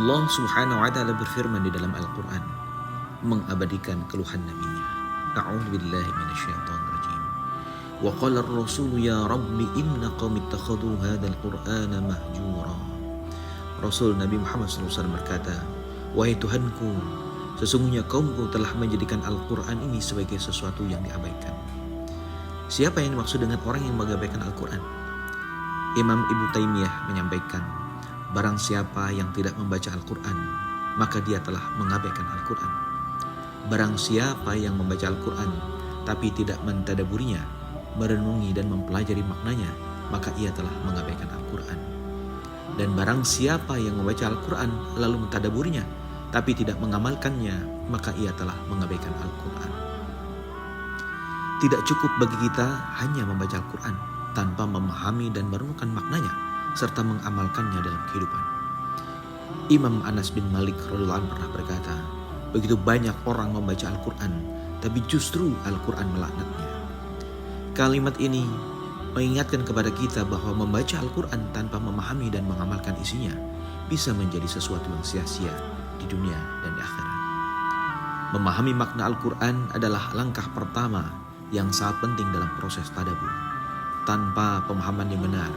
Allah Subhanahu wa taala berfirman di dalam Al-Qur'an mengabadikan keluhan nabinya. A'udzubillahi minasyaitonir rajim. Wa qala ar-rasul ya rabbi inna qaumi ittakhadhu hadzal qur'ana mahjura. Rasul Nabi Muhammad SAW berkata, wahai Tuhanku, sesungguhnya kaumku telah menjadikan Al-Quran ini sebagai sesuatu yang diabaikan. Siapa yang dimaksud dengan orang yang mengabaikan Al-Quran? Imam Ibnu Taimiyah menyampaikan, barang siapa yang tidak membaca Al-Quran, maka dia telah mengabaikan Al-Quran. Barang siapa yang membaca Al-Quran, tapi tidak mentadaburinya, merenungi dan mempelajari maknanya, maka ia telah mengabaikan Al-Quran. Dan barang siapa yang membaca Al-Quran lalu mentadaburinya, tapi tidak mengamalkannya, maka ia telah mengabaikan Al-Quran. Tidak cukup bagi kita hanya membaca Al-Quran tanpa memahami dan merenungkan maknanya serta mengamalkannya dalam kehidupan. Imam Anas bin Malik radhiyallahu anhu pernah berkata, begitu banyak orang membaca Al-Quran, tapi justru Al-Quran melaknatnya. Kalimat ini mengingatkan kepada kita bahwa membaca Al-Quran tanpa memahami dan mengamalkan isinya bisa menjadi sesuatu yang sia-sia di dunia dan di akhirat. Memahami makna Al-Quran adalah langkah pertama yang sangat penting dalam proses tadabbur. Tanpa pemahaman yang benar,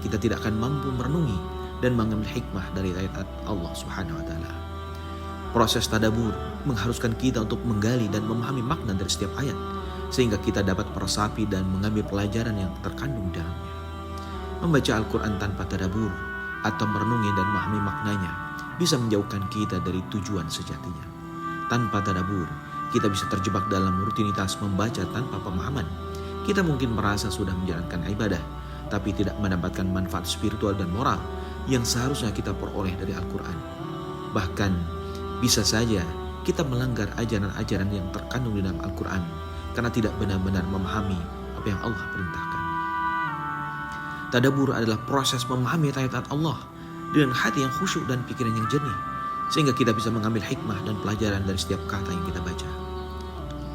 kita tidak akan mampu merenungi dan mengambil hikmah dari ayat Allah Subhanahu wa taala. Proses tadabbur mengharuskan kita untuk menggali dan memahami makna dari setiap ayat, sehingga kita dapat meresapi dan mengambil pelajaran yang terkandung di dalamnya. Membaca Al-Quran tanpa tadabbur atau merenungi dan memahami maknanya bisa menjauhkan kita dari tujuan sejatinya. Tanpa tadabbur, kita bisa terjebak dalam rutinitas membaca tanpa pemahaman. Kita mungkin merasa sudah menjalankan ibadah, tapi tidak mendapatkan manfaat spiritual dan moral yang seharusnya kita peroleh dari Al-Quran. Bahkan, bisa saja kita melanggar ajaran-ajaran yang terkandung di dalam Al-Quran karena tidak benar-benar memahami apa yang Allah perintahkan. Tadabbur adalah proses memahami ayat-ayat Allah dengan hati yang khusyuk dan pikiran yang jernih, sehingga kita bisa mengambil hikmah dan pelajaran dari setiap kata yang kita baca.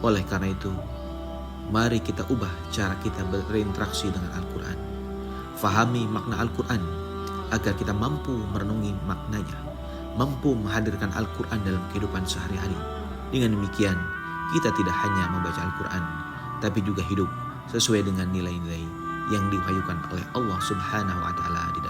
Oleh karena itu, mari kita ubah cara kita berinteraksi dengan Al-Quran. Fahami makna Al-Quran agar kita mampu merenungi maknanya, mampu menghadirkan Al-Quran dalam kehidupan sehari-hari. Dengan demikian, kita tidak hanya membaca Al-Quran, tapi juga hidup sesuai dengan nilai-nilai yang diwahyukan oleh Allah Subhanahu wa taala di